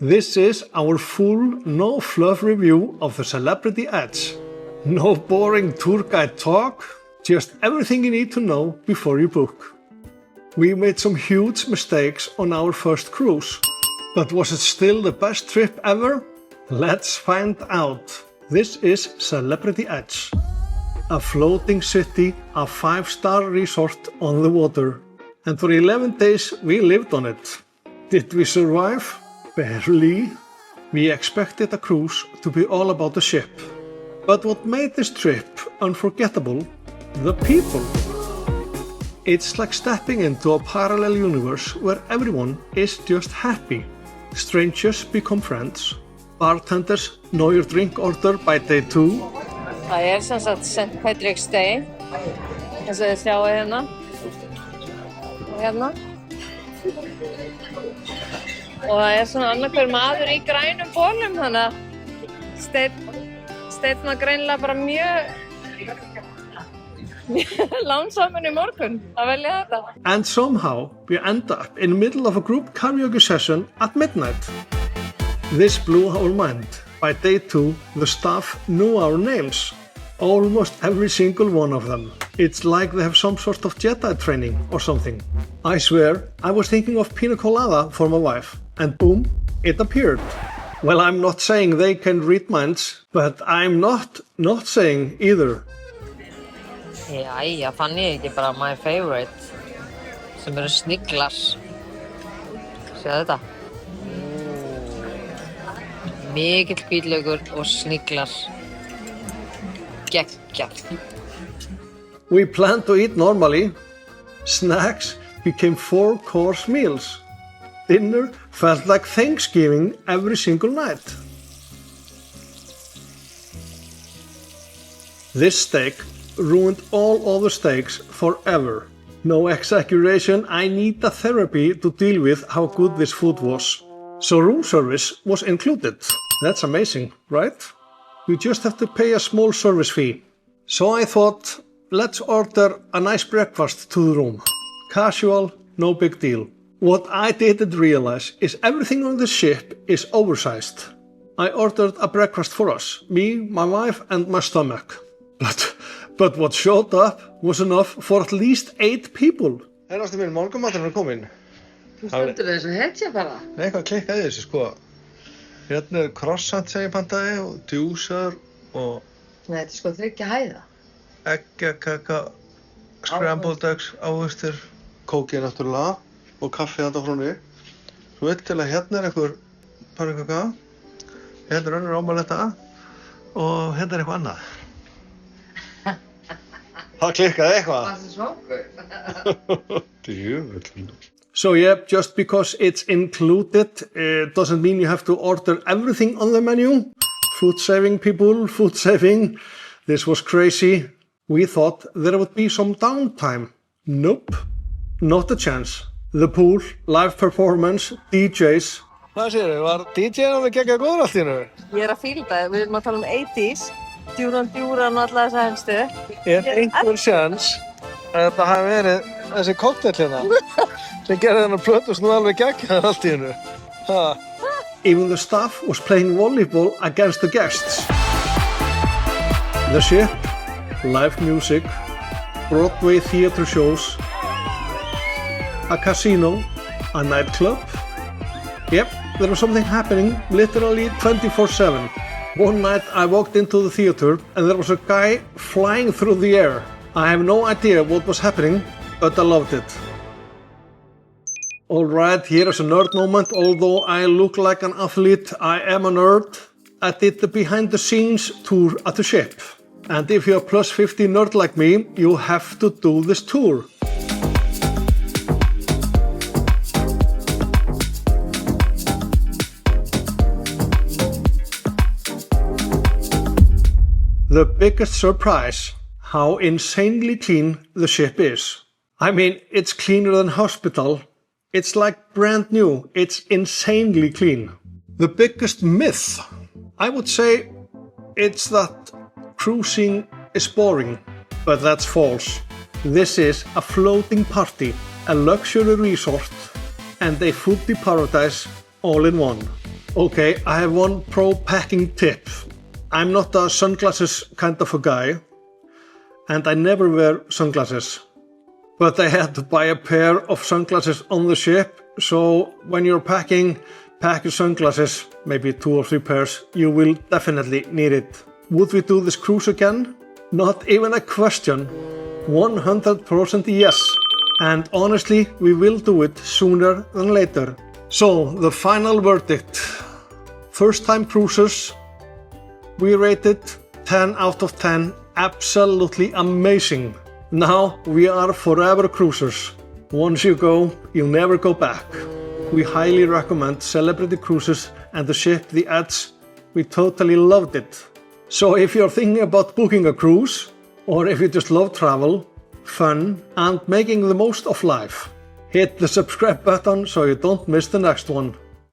This is our full, no fluff review of the Celebrity Edge. No boring tour guide talk, just everything you need to know before you book. We made some huge mistakes on our first cruise, but was it still the best trip ever? Let's find out. This is Celebrity Edge, a floating city, a 5-star resort on the water. And for 11 days we lived on it. Did we survive? Barely. We expected a cruise to be all about the ship. But what made this trip unforgettable? The people. It's like stepping into a parallel universe where everyone is just happy. Strangers become friends. Bartenders know your drink order by day 2. Það sem sagt St. Patrick's Day, eins og þið sjáu hérna og hérna. Og það svona annarhver maður í grænum bólum, þannig að Steinn var greinilega bara mjög lánsamur í morgun að velja þetta. And somehow we end up in the middle of a group karaoke session at midnight. This blew our mind. By day 2, the staff knew our names. Almost every single one of them. It's like they have some sort of Jedi training or something. I swear, I was thinking of pina colada for my wife, and boom, it appeared. Well, I'm not saying they can read minds, but I'm not saying either. Jæja, fann ég ekki bara my favorite, sem eru sniglar. Sjáðu þetta. Mikill hvítlaukur og sniglar. Geggjað. We planned to eat normally. Snacks became 4-course meals. Dinner felt like Thanksgiving every single night. This steak ruined all other steaks forever. No exaggeration, I need a therapy to deal with how good this food was. So room service was included. That's amazing, right? You just have to pay a small service fee. So I thought, let's order a nice breakfast to the room. Casual, no big deal. What I didn't realize is everything on the ship is oversized. I ordered a breakfast for us, me, my wife and my stomach. But what showed up was enough for at least 8 people. Ástu minn, morgunmaturinn kominn. Þú stendur við þessu hetja bara. Nei, eitthvað klikkaði þessu, sko. Hérna croissant sem ég pantaði og djúsar og... Nei, þetta 3 hæða. Eggjakaka, scrambled eggs, ávextir, kókið náttúrulega og kaffi handa frá henni. Svo vill til að hérna einhver pannukaka, hérna önnur ómaletta og hérna eitthvað annað. Það klikkaði eitthvað. Það svangur. Djöfull. So yeah, just because it's included doesn't mean you have to order everything on the menu. Food saving, people, food saving. This was crazy. We thought there would be some downtime. Nope, not a chance. The pool, live performance, DJs. Hvað segirðu, var DJ-inn alveg geggjað góður allt í hennu? Ég að fíla það, við erum að tala 80s, Djúran og alla þessa helstu. Einhver sjans að þetta hafi verið þessi kokteil hérna sem gerði þennan plötus nú alveg geggjað allt í hennu? Even the staff was playing volleyball against the guests. The ship, live music, Broadway theater shows, a casino, a nightclub. Yep, there was something happening literally 24/7. One night I walked into the theater and there was a guy flying through the air. I have no idea what was happening, but I loved it. Alright, here is a nerd moment. Although I look like an athlete, I am a nerd. I did the behind the scenes tour at the ship. And if you're a plus 50 nerd like me, you have to do this tour. The biggest surprise, how insanely clean the ship is. I mean, it's cleaner than hospital. It's like brand new. It's insanely clean. The biggest myth, I would say, it's that cruising is boring, but that's false. This is a floating party, a luxury resort, and a foodie paradise all in one. Okay, I have one pro packing tip. I'm not a sunglasses kind of a guy, and I never wear sunglasses. But I had to buy a pair of sunglasses on the ship, so when you're packing, pack your sunglasses, maybe 2 or 3 pairs. You will definitely need it. Would we do this cruise again? Not even a question. 100% yes. And honestly, we will do it sooner than later. So, the final verdict. First time cruises, we rated 10 out of 10. Absolutely amazing. Now we are forever cruisers. Once you go, you never go back. We highly recommend Celebrity Cruises and the ship The Edge. We totally loved it. So if you're thinking about booking a cruise, or if you just love travel, fun, and making the most of life, hit the subscribe button so you don't miss the next one.